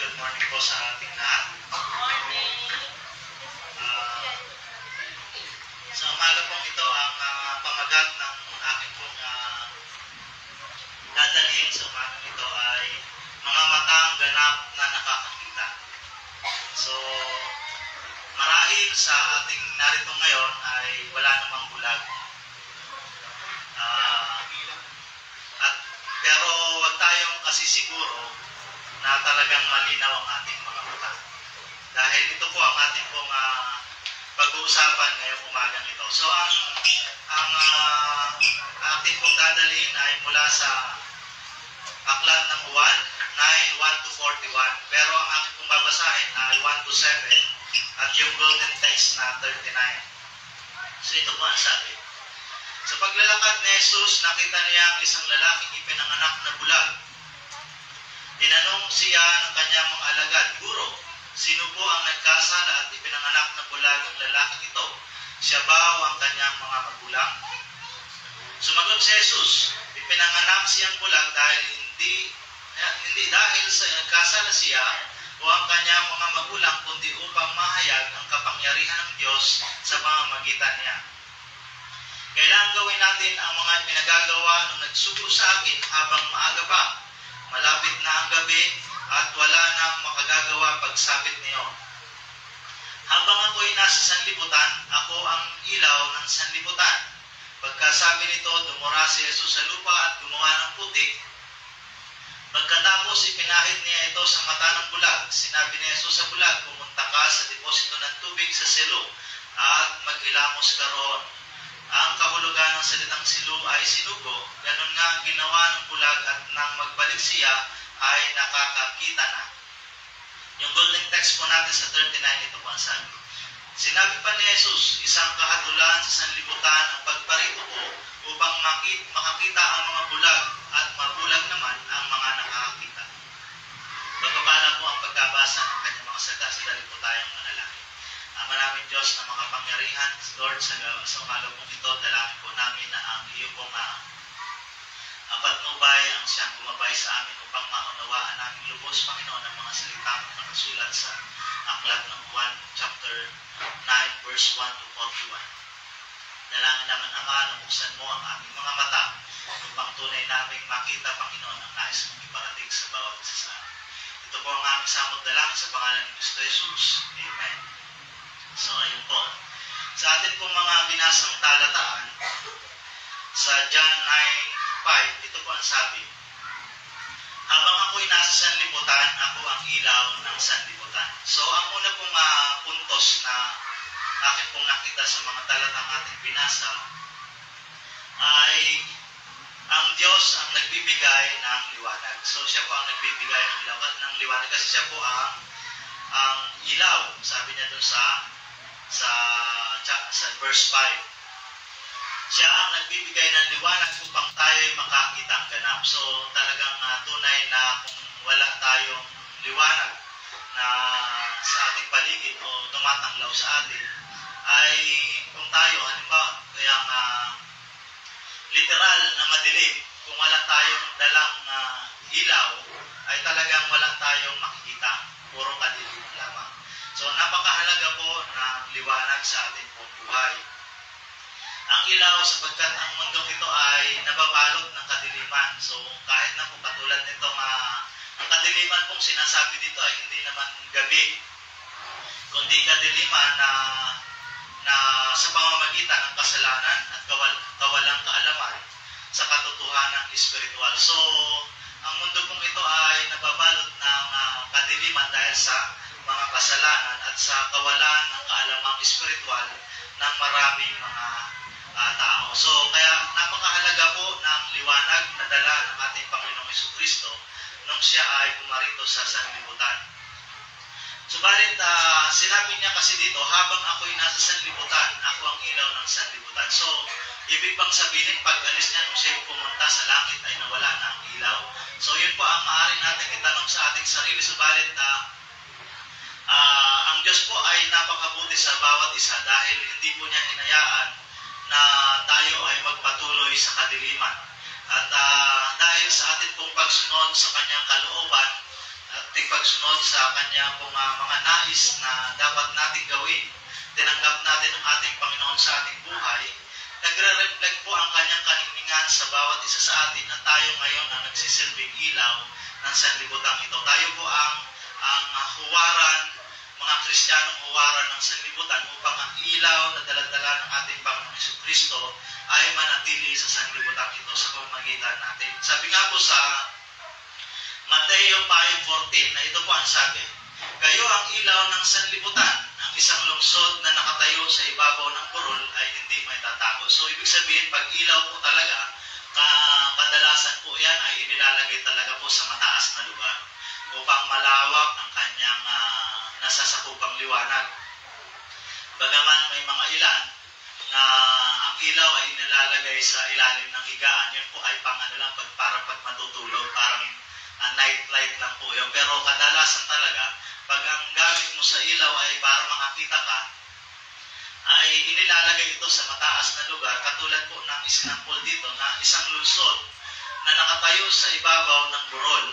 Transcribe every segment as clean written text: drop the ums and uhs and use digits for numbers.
Good morning po sa ating lahat. Sa umaga pong ito, ang pamagat ng aking pong dadalhin sa umaga ito ay mga matang ganap na nakakakita. So, marahil sa ating narito ngayon ay wala namang bulag. Pero wag tayong kasi siguro na talagang malinaw ang ating mga mata. Dahil ito po ang ating pong pag-uusapan ngayong umagang ito. So, ang ating pong dadalhin ay mula sa aklat ng Juan 9:1-41. Pero ang ating pong babasahin ay 1-7 at yung golden text na 39. So, ito po ang sabi. Sa paglalakad ni Jesus, nakita niya ang isang lalaking ipinanganak na bulag. Tinanong siya ng kanyang mga alagad, "Guro, sino po ang nagkasala at ipinanganak na bulag ang lalaking ito? Siya ba o ang kanyang mga magulang?" Sumagot si Jesus, "Ipinanganak siyang bulag dahil hindi dahil sa nagkasala siya o ang kanyang mga magulang, kundi upang mahayag ang kapangyarihan ng Diyos sa pamamagitan niya. Kailangan gawin natin ang mga pinagagawa ng nagsugo sa akin habang maaga pa. Malapit na ang gabi at wala nang makagagawa pagsapit niyo. Habang ako'y nasa sanlibutan, ako ang ilaw ng sanlibutan." Pagkasabi nito, dumura si Jesus sa lupa at gumawa ng putik. Pagkatapos, ipinahid niya ito sa mata ng bulag. Sinabi ni Jesus sa bulag, "Pumunta ka sa deposito ng tubig sa silo at maghilamos ka roon." Ang kahulugan ng salitang silo ay sinugo. Ganon nga ang ginawa ng bulag at nang magbalik siya ay nakakakita na. Yung golden text po natin sa 39, ito po ang sabi. Sinabi pa ni Jesus, "Isang kahatulan sa sanlibutan ang pagparito ko upang makakita ang mga bulag at mabulag naman ang mga nakakakita." Pagpapala po ang pagkabasa ng kanyang mga salita. Sadali po tayong manalangin. Maraming Diyos na makapangyarihan, Lord, sa umaga pong ito, dalangin po namin na ang iyong pong patnubay ang siyang gumabay sa amin upang maunawaan namin lubos, Panginoon, ang mga salitang nakasulat sa aklat ng Juan chapter 9 verse 1-41. Dalangin naman, Ama, na buksan mo ang aming mga mata upang tunay naming makita, Panginoon, ang nais mong iparating sa bawat isa sa amin. Ito po ang aming samot dalangin sa pangalan ni Kristo Jesus. Amen. So, ayun po. Sa atin pong mga binasang talataan, sa John 9:5, ito po ang sabi, "Habang ako'y nasa sanlibutan, ako ang ilaw ng sanlibutan." So, ang una pong puntos na akin pong nakita sa mga talatang ating binasa ay ang Diyos ang nagbibigay ng liwanag. So, siya po ang nagbibigay ng liwanag kasi siya po ang ilaw. Sabi niya doon sa verse 5. Siya ang nagbibigay ng liwanag upang tayo'y makakita ang ganap. So, talagang tunay na kung wala tayong liwanag na sa ating paligid o tumatanglaw sa atin, ay kung tayo, halimbawa, kayang literal na madilim, kung wala tayong dalang ilaw, ay talagang wala tayong makikita. Puro kadilim lamang. So, napakahalaga po ng liwanag sa ating pong buhay. Ang ilaw, sapagkat ang mundong ito ay nababalot ng kadiliman. So, kahit na po katulad nito, ang kadiliman pong sinasabi dito ay hindi naman gabi, kundi kadiliman na sa pamamagitan ng kasalanan at kawalang kaalaman sa katotohanan espiritual. So, ang mundo pong ito ay nababalot ng kadiliman dahil sa mga kasalanan at sa kawalan ng kaalamang espiritual ng maraming mga tao. So, kaya napakahalaga po ng liwanag na dala ng ating Panginoong Jesucristo nung siya ay pumarito sa sanlibutan. Subalit, sinabi niya kasi dito, "Habang ako'y nasa sanlibutan, ako ang ilaw ng sanlibutan." So, ibig bang sabihin, pag alis niya nung siya pumunta sa langit ay nawala na ang ilaw? So, yun po ang maaari natin itanong sa ating sarili. Subalit, ang Diyos po ay napakabuti sa bawat isa dahil hindi po niya hinayaan na tayo ay magpatuloy sa kadiliman. At dahil sa atin pong pagsunod sa kanyang kalooban, at ating pagsunod sa kanya pong mga nais na dapat nating gawin, tinanggap natin ang ating Panginoon sa ating buhay, nagre-reflect po ang kanyang kaninningan sa bawat isa sa atin na tayo ngayon ang nagsisilbing ilaw ng sanlibutan ito. Tayo po ang huwaran, mga Kristiyanong huwaran ng sanlibutan upang ang ilaw na daladala ng ating Panginoong Jesucristo ay manatili sa sanlibutan ito sa pamamagitan natin. Sabi nga po sa Mateo 5:14 na ito po ang sabi, kayo ang ilaw ng sanlibutan, ang isang lungsod na nakatayo sa ibabaw ng burol ay hindi may tatago. So ibig sabihin, pag ilaw po talaga, kadalasan po yan ay inilalagay talaga po sa mataas na lugar upang malawak ang kanyang nasasakupang liwanag. Bagaman may mga ilan na ang ilaw ay inilalagay sa ilalim ng higaan, yun po ay lang, para pag matutulog, parang night light lang po yun. Pero kadalasan talaga, pag ang gamit mo sa ilaw ay para makakita ka, ay inilalagay ito sa mataas na lugar, katulad po ng isinampol dito na isang lungsod na nakatayo sa ibabaw ng burol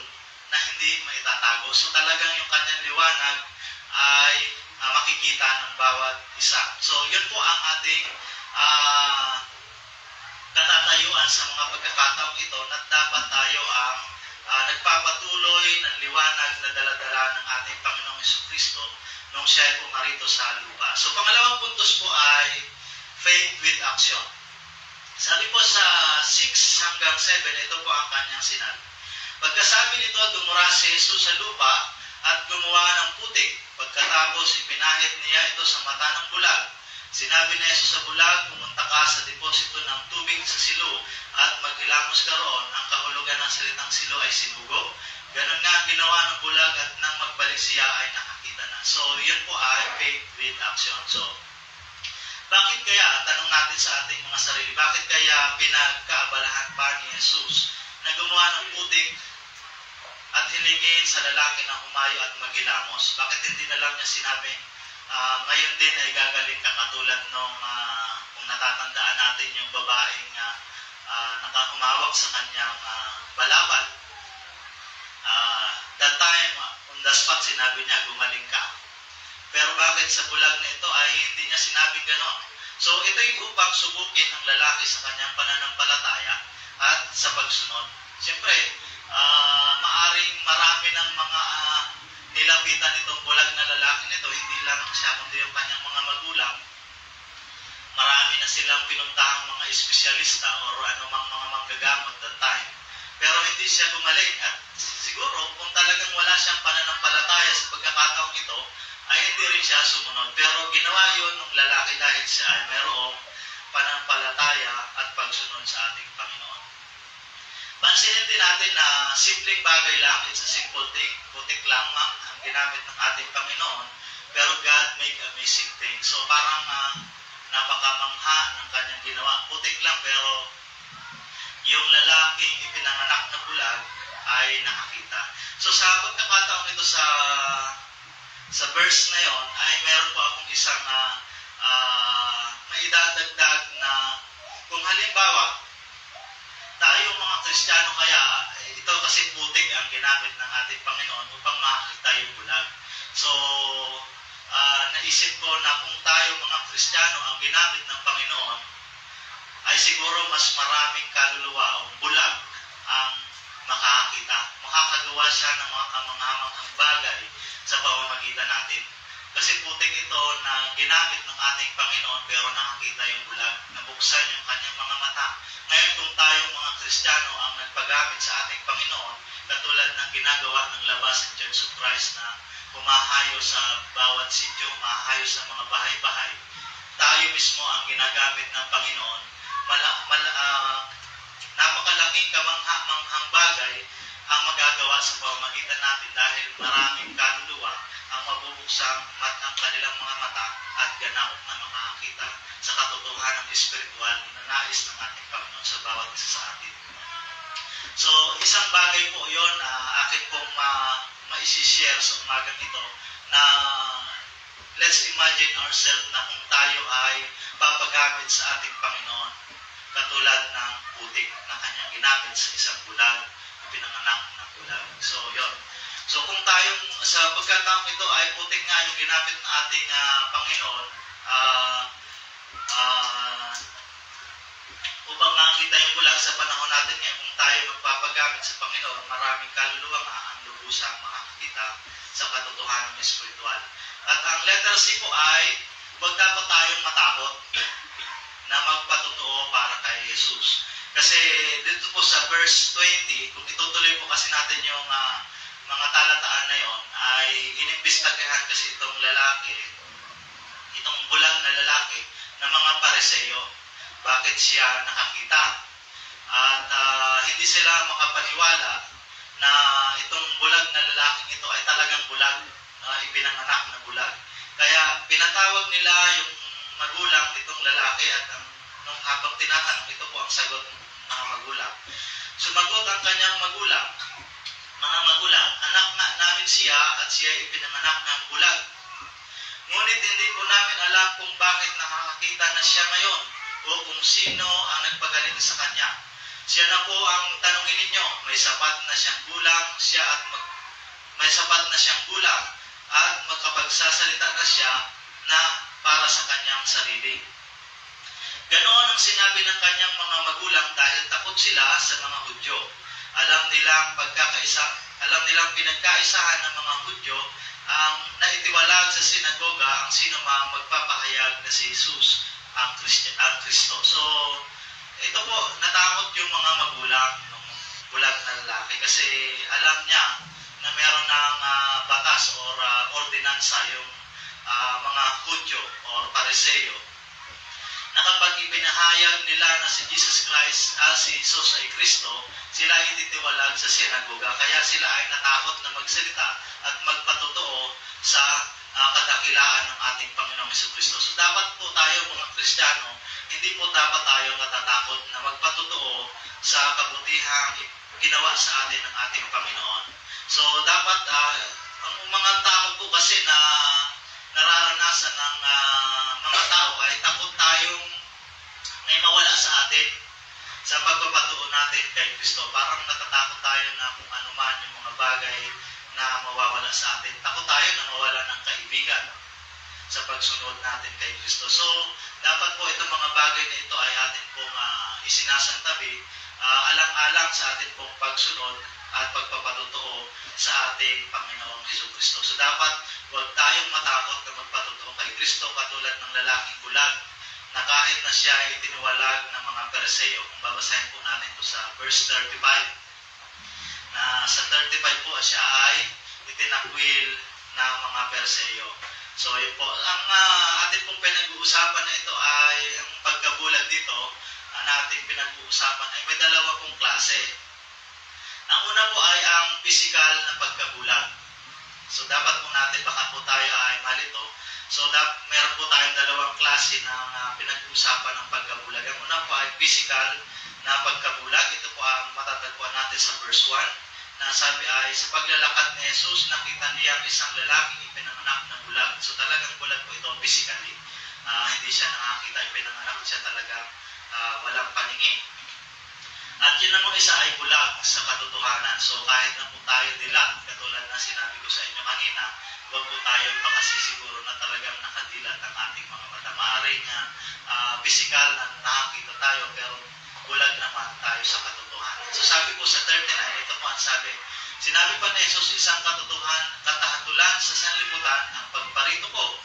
na hindi maitatago. So talagang yung kanyang liwanag ay makikita ng bawat isa. So yun po ang ating katatayuan sa mga pagkakataong ito na dapat tayo ang nagpapatuloy ng liwanag na daladala ng ating Panginoong Jesucristo nung siya ay pumarito sa lupa. So pangalawang puntos po ay faith with action. Sabi po sa 6 hanggang 7, ito po ang kanyang sinabi. Pagkasabi nito, dumura si Jesus sa lupa at gumawa ng putik. Pagkatapos, ipinahid niya ito sa mata ng bulag. Sinabi ni Jesus sa bulag, pumunta ka sa deposito ng tubig sa silo at maghilamos ka roon. Ang kahulugan ng salitang silo ay sinugo. Ganun nga ginawa ng bulag at nang magbalik siya ay nakakita na. So, yun po ay faith with action. So, bakit kaya, tanong natin sa ating mga sarili, bakit kaya pinagkaabalahan pa ni Jesus na gumawa ng putik at hilingin sa lalaki na humayo at maghilamos? Bakit hindi na lang niya sinabing, ngayon din ay gagaling ka, katulad nung kung natatandaan natin yung babaeng nakahumawak sa kanyang balabal. That time, on the spot, sinabi niya, gumaling ka. Pero bakit sa bulag na ito ay hindi niya sinabing gano'n? So ito'y upang subukin ang lalaki sa kanyang pananampalataya at sa pagsunod. Siyempre, maaring marami ng mga nilapitan itong bulag na lalaki nito, hindi lang siya kundi yung kanyang mga magulang. Marami na silang pinuntahang mga espesyalista o anumang mga manggagamot that time. Pero hindi siya gumaling at siguro kung talagang wala siyang pananampalataya sa pagkakataong ito, ay hindi rin siya sumunod. Pero ginawa yun ng lalaki dahil siya ay mayroong pananampalataya at pagsunod sa ating Panginoon. Pansinin din natin na simpleng bagay lang, it's a simple thing, putik lang ang ginamit ng ating Panginoon, pero God make amazing things. So parang napakamangha ng kanyang ginawa. Putik lang pero yung lalaking ipinanganak na bulag ay nakakita. So sa pagkakataon ito sa verse na yon ay meron po akong isang maidadagdag na kung halimbawa tayo mga Kristiyano kaya ito kasi putik ang ginamit ng ating Panginoon upang makakita yung bulag. So naisip ko na kung tayo mga Kristiyano ang ginamit ng Panginoon ay siguro mas maraming kaluluwa o bulag ang makakakita. Makakagawa siya ng mga kamanghamanghang bagay sa pamamagitan natin. Kasi putik ito na ginamit ng ating Panginoon pero nakakita yung bulag. Nabuksan yung kanyang mga mata. Ngayon kung tayong mga Kristiyano ang nagpagamit sa ating Panginoon, katulad ng ginagawa ng Labasan Church of Christ na humahayo sa bawat sityo, humahayo sa mga bahay-bahay, tayo mismo ang ginagamit ng Panginoon. Napakalaking kamangha-manghang bagay ang magagawa sa pamamagitan natin dahil maraming kaluluwa ang mabubuksang ang kanilang mga mata at ganap na makakita sa katotohanan spiritual na nais ng ating Panginoon sa bawat isa sa atin. So, isang bagay po yon na akin pong ma-share sa umagang ito na let's imagine ourselves na kung tayo ay papagamit sa ating Panginoon katulad ng putik na kanyang ginamit sa isang bulag, pinanganak na bulag. So, yon. So kung tayong sa pagkataong ito ay putik nga yung ginamit ng ating Panginoon, upang makita yung bulag sa panahon natin ngayon, kung tayo magpapagamit sa Panginoon, maraming kaluluwa nga ang lubusang makakita sa katotohanan espiritual. At ang letter C po ay, huwag dapat tayong matakot na magpatotoo para kay Jesus. Kasi dito po sa verse 20, kung itutuloy po kasi natin yung mga talataan na yon, ay inimbestigahan kasi itong lalaki, itong bulag na lalaki, ng mga Pariseo. Bakit siya nakakita? At hindi sila makapaniwala na itong bulag na lalaking ito ay talagang bulag, ipinanganak na bulag. Kaya pinatawag nila yung magulang itong lalaki at nung habang tinatanong, ito po ang sagot ng mga magulang. Sumagot ang kanyang magulang, mga magulang, anak nga namin siya at siya ipinanganak ng bulag. Ngunit hindi po namin alam kung bakit nakakakita na siya ngayon o kung sino ang nagpagaling sa kanya. Siya na po ang tanungin ninyo, may sapat na siyang gulang at makapagsasalita na siya na para sa kanyang sarili. Ganoon ang sinabi ng kanyang mga magulang dahil takot sila sa mga Hudyo. Alam nilang pinagkaisahan ng mga Hudyo ang naitiwalag sa sinagoga ang sino mang magpapahayag na si Jesus ang Kristo. So, ito po, natakot yung mga magulang ng bulag na lalaki kasi alam niya na meron ng batas or ordinansa yung mga Hudyo or Pariseo na kapag ipinahayag nila na si Jesus Christ, si Jesus ay Kristo, sila ay ititiwalag sa sinagoga. Kaya sila ay natakot na magsalita at magpatotoo sa kadakilaan ng ating Panginoong Jesucristo. So dapat po tayo mga Kristiyano, hindi po dapat tayo natatakot na magpatotoo sa kabutihang ginawa sa atin ng ating Panginoon. So dapat, ang mga tao po kasi na nararanasan ng mga tao ay takot tayong may mawala sa atin sa pagpapatuon natin kay Kristo. Parang natatakot tayo na kung ano man yung mga bagay na mawawala sa atin. Takot tayo na mawala ng kaibigan sa pagsunod natin kay Kristo. So, dapat po itong mga bagay na ito ay atin pong isinasantabi, alang-alang sa atin pong pagsunod at pagpapatotoo sa ating Panginoong Jesucristo. So, dapat huwag tayong matakot na magpatotoo kay Kristo katulad ng lalaking bulag na kahit na siya ay itiniwalag ng mga Pariseo. Kung babasahin po natin ito sa verse 35, na sa 35 po siya ay itinakwil ng mga Pariseo. So yun po, ang ating pong pinag-uusapan na ito ay ang pagkabulag dito na ating pinag-uusapan ay may dalawa pong klase. Ang una po ay ang physical na pagkabulag. So dapat po natin, baka po tayo ay malito. So meron po tayong dalawang klase ng pinag-uusapan ng pagkabulag. Ang una po ay physical na pagkabulag. Ito po ang matatagpuan natin sa verse 1. Na sabi ay, sa paglalakad ni Jesus, nakita niya ang isang lalaking ipinanganak na bulag. So talagang bulag po ito physically. Hindi siya nakakita, ipinanganak siya talagang walang paningin. At yun namang isa ay bulag sa katotohanan. So kahit na po tayo dilat, katulad na sinabi ko sa inyo kanina, huwag po tayo makasisiguro na talagang nakadilat ang ating mga mata. Maaaring physical na nakakita tayo, pero bulag naman tayo sa katotohanan. So sabi po sa 39, ito po ang sabi, sinabi pa ni Jesus, isang katahatulan sa sanlibutan ang pagparito ko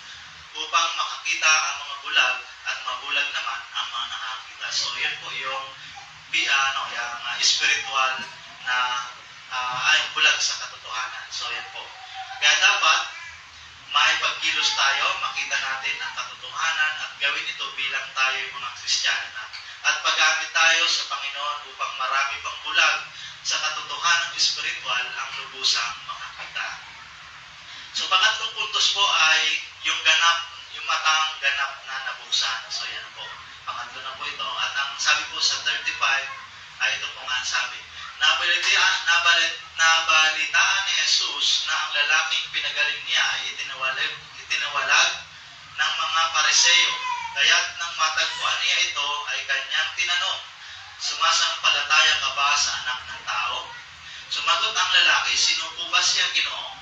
upang makakita ang mga bulag at mabulag naman ang mga nakakita. So yan po yung yung spiritual na ay bulag sa katotohanan. So yan po. Kaya dapat may pagkilos tayo, makita natin ang katotohanan at gawin ito bilang tayo yung mga Kristiyano na. At paggamit tayo sa Panginoon upang marami pang bulag sa katotohanan spiritual ang lubusang makakita. So pangatlong puntos po ay yung matang ganap na nabuksan. So yan po. Pangatlo na po ito. At ang sabi po sa 35 ay ito po nga sabi. Nabalitaan ni Jesus na ang lalaking pinagaling niya ay itinawalag ng mga Pariseo. Kaya't nang matagpuan niya ito ay kanyang tinanong, sumasampalataya ka ba sa anak ng tao? Sumagot ang lalaki, sino po ba siya, Ginoong?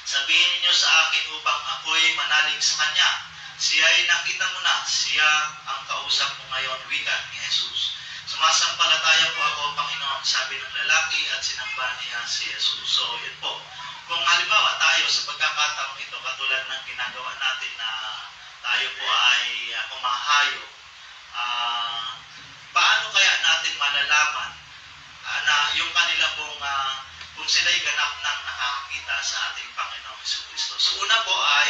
Sabihin niyo sa akin upang ako'y manalig sa kanya. Siya'y nakita mo na, siya ang kausap mo ngayon, wika ni Jesus. Sumasampalataya po ako, Panginoon, sabi ng lalaki at sinamba niya si Jesus. So, yun po. Kung halimbawa tayo sa pagkakataong ito, katulad ng ginagawa natin na tayo po ay humahayo, paano kaya natin malalaman na yung kanila pong kung sila'y ganap ng nakakakita sa ating Panginoong Jesucristo? So una po ay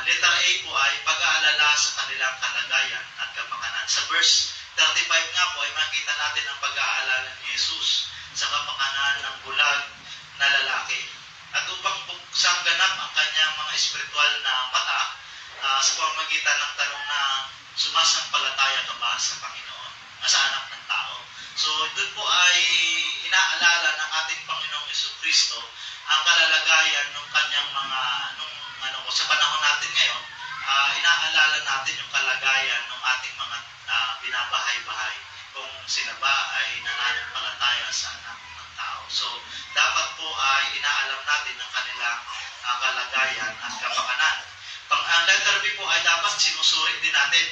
letter A po ay pag-aalala sa kanilang kalagayan at kapakanan. Sa verse 35 nga po ay makita natin ang pag-aalala ni Jesus sa kapakanan ng bulag na lalaki. At upang buksang ganap ang kanyang mga espiritual na mata sa pamamagitan ng tanong na sumasampalataya ka ba sa Panginoon, sa anak ng tao. So doon po ay inaalala ng ating Panginoong Jesucristo ang kalalagayan ng kanyang mga sa panahon natin ngayon, inaalala natin yung kalagayan ng ating mga binabahay-bahay kung sila ba ay nananampalataya sa anak ng tao. So dapat po ay inaalam natin ang kanilang kalagayan at kapakanan. Ang letter B po ay dapat sinusuri din natin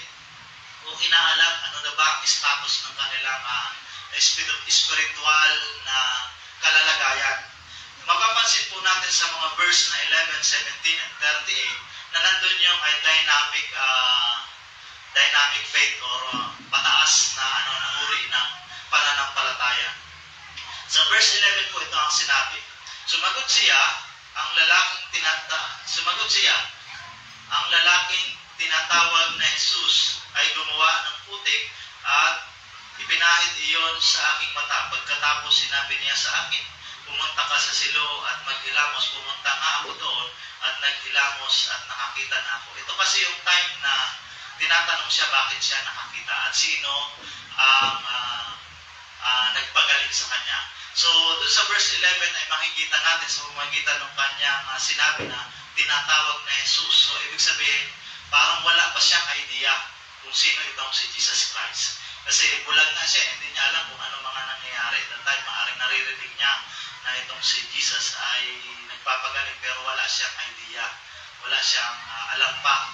kung inaalam ano na ba ang status ng kanilang spiritual na kalalagayan. Mapapansin po natin sa mga verse na 11, 17, and 38 na nandun yung dynamic faith or pataas na na uri ng pananampalataya. Sa verse 11 po ito ang sinabi. Sumagot siya, ang lalaking tinatawag na Jesus ay gumawa ng putik at ipinahid iyon sa aking mata. Pagkatapos sinabi niya sa akin, pumunta ka sa silo at maghilamos. Pumunta nga ako doon at naghilamos at nakakita na ako. Ito kasi yung time na tinatanong siya bakit siya nakakita at sino ang nagpagaling sa kanya. So, doon sa verse 11 ay makikita natin sa pamamagitan ng kanyang sinabi na tinatawag na Jesus. So, ibig sabihin, parang wala pa siyang idea kung sino itong si Jesus Christ. Kasi bulag na siya, hindi niya alam kung ano mga nangyayari. That time, maaaring naririnig niya na itong si Jesus ay nagpapagaling pero wala siyang idea. Wala siyang alam pa.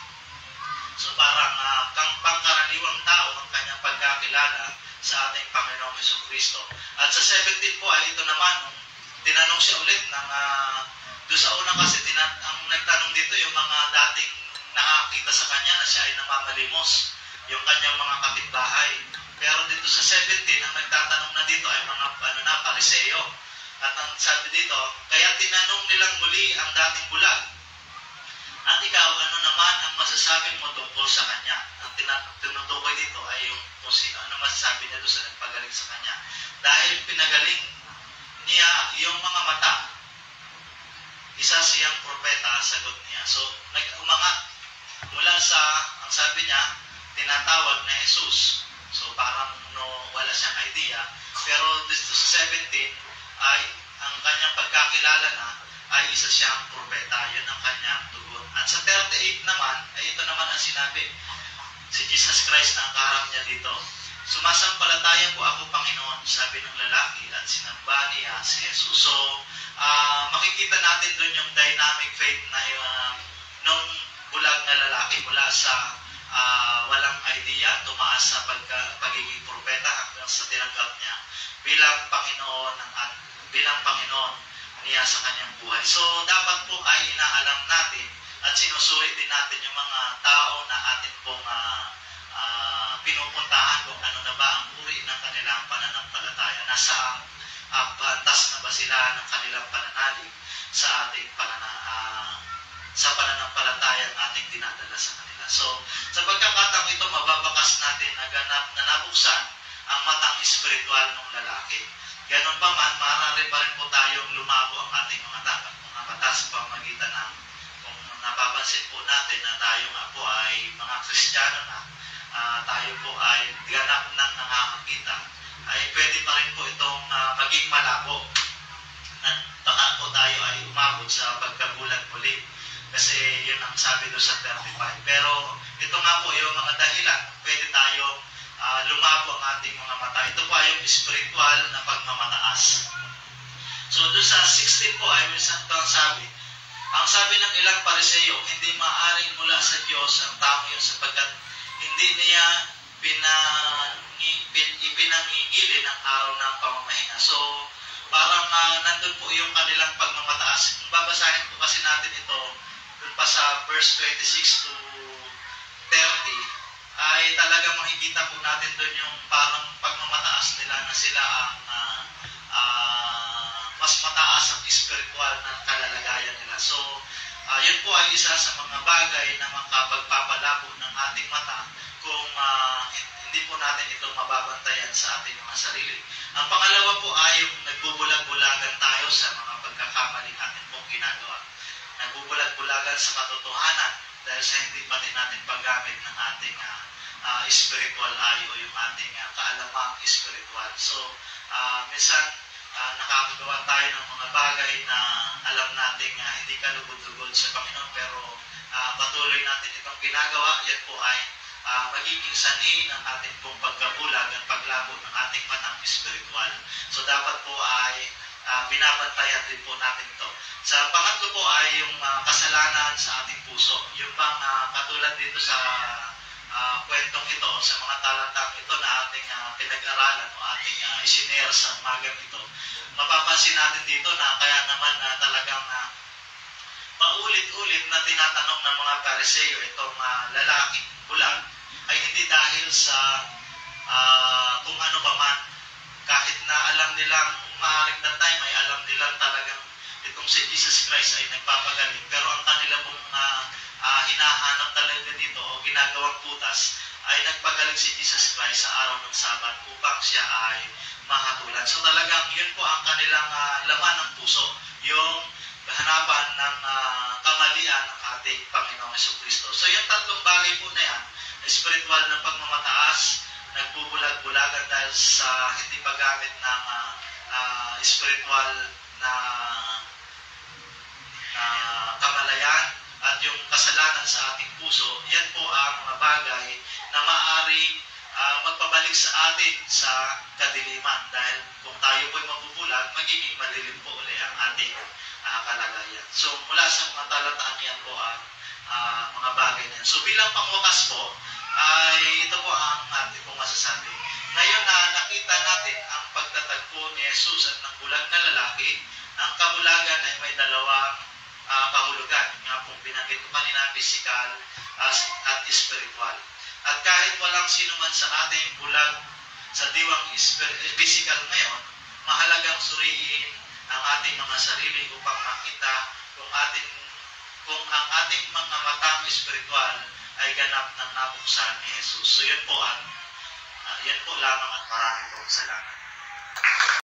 So parang pangkaraniwang tao ang kanyang pagkakilala sa ating Panginoong Jesucristo. At sa 17 po ay ito naman, tinanong siya ulit ng doon sa una kasi ang nagtanong dito yung mga dating nakakita sa kanya na siya ay namamalimos, yung kanyang mga kapitbahay. Pero dito sa 17, ang nagtatanong na dito ay mga pariseo. At ang sabi dito, kaya tinanong nilang muli ang dating bulag. At ikaw, ano naman ang masasabi mo tungkol sa kanya? Ang tinutukoy dito ay yung kung ano masasabi niya doon sa nagpagaling sa kanya. Dahil pinagaling niya yung mga mata, isa siyang propeta, sagot niya. So, nag-umangat mula sa, ang sabi niya, tinatawag na Jesus. So, parang wala siyang idea. Pero dito sa 17, ay ang kanyang pagkakilala na ay isa siyang propeta. Yun ang kanyang tugon. At sa 38 naman, ay ito naman ang sinabi. Si Jesus Christ na ang kaharap niya dito. Sumasampalataya po ako, Panginoon, sabi ng lalaki, at sinamba niya si Jesus. So, makikita natin doon yung dynamic faith na nung bulag na lalaki mula sa walang idea, tumaas sa pagiging propeta hanggang sa tinanggap niya bilang Panginoon niya sa kanyang buhay. So, dapat po ay inaalam natin at sinusuri din natin yung mga tao na atin pong pinupuntahan kung ano na ba ang uri ng kanilang pananampalataya. Nasa batas na ba sila ng kanilang pananalig sa ating sa pananampalataya ang ating dinadala sa kanila. So, sa pagkakataong ito, mababakas natin na ganap na nabuksan ang matang espiritual ng lalaki. Ganon pa man, maaari pa rin po tayong lumago ang ating mga mata sa pamagitan ng kung napapansin po natin na tayo nga po ay mga Kristiyano na tayo po ay ganap ng nakakakita, ay pwede pa rin po itong maging malabo at baka po tayo ay umabot sa pagkabulag muli. Kasi yun ang sabi doon sa 35. Pero ito nga po yung mga dahilan, pwede tayong lumabo ang ating mga mata. Ito po ay yung spiritual na pagmamataas. So doon sa 16 po ay minsan ito ang sabi ng ilang Pariseo, hindi maaaring mula sa Diyos ang tao yun sapagkat hindi niya ipinangingili ng araw ng pamamahinga. So parang nandun po yung kanilang pagmamataas. Kung babasahin po kasi natin ito, dun pa sa verse 26 to 30, ay talagang makikita po natin dun yung parang pagmamataas nila na sila ang mas mataas ang spiritual na kalalagayan nila. So, yun po ay isa sa mga bagay na makapagpapalabo ng ating mata kung hindi po natin ito mababantayan sa ating mga sarili. Ang pangalawa po ay yung nagbubulag-bulagan tayo sa mga pagkakamaling ating pong ginagawa. Nagbubulag-bulagan sa katotohanan dahil sa hindi pati natin paggamit ng ating spiritual eye o yung ating kaalamang spiritual. So, minsan, nakakagawa tayo ng mga bagay na alam nating hindi kalugod-lugod sa Panginoon, pero patuloy natin itong ginagawa. Yan po ay magiging sanhi ng ating pong pagkabulag at paglabo ng ating matang spiritual. So dapat po ay binabantayan din po natin ito. Sa pangatlo po ay yung kasalanan sa ating puso. Yung bang katulad dito sa kwentong ito, sa mga talatang ito na ating pinag-aralan o ating isinare sa umagang ito, mapapansin natin dito na kaya naman talagang paulit-ulit na tinatanong ng mga Pariseo itong lalaking bulag ay hindi dahil sa kung ano pa man, kahit na alam nilang maaaring that time ay alam nilang talagang itong si Jesus Christ ay nagpapagaling, pero ang kanila pong hinahanap talaga dito o ginagawang putas ay nagpagaling si Jesus Christ sa araw ng Sabat upang siya ay mahatulan. So talagang yun po ang kanilang laman ng puso, yung hanapan ng kamalian ng ating Panginoong Jesucristo. So yung tatlong bagay po na yan, spiritual na pagmamataas, nagbubulag-bulagan dahil sa hindi paggamit ng spiritual na kamalayan, at yung kasalanan sa ating puso, yan po ang mga bagay na maaaring magpabalik sa atin sa kadiliman. Dahil kung tayo po'y mabubulag, magiging madilim po ulit ang ating kalagayan. So mula sa mga talataan yan po ang mga bagay na yan. So bilang pangwakas po, ay ito po ang ating pong masasabi. Ngayon na nakita natin ang pagtatagpo ni Jesus at ng bulag na lalaki, ang kabulagan ay may dalawang kahulugan. Nga pong binanggit ko kanina, physical at spiritual. At kahit walang sino man sa ating bulag sa diwang physical ngayon, mahalagang suriin ang ating mga sarili upang makita kung ang ating mga matang spiritual ay ganap ng nabuksan ni Jesus. So yan po lamang at maraming salamat.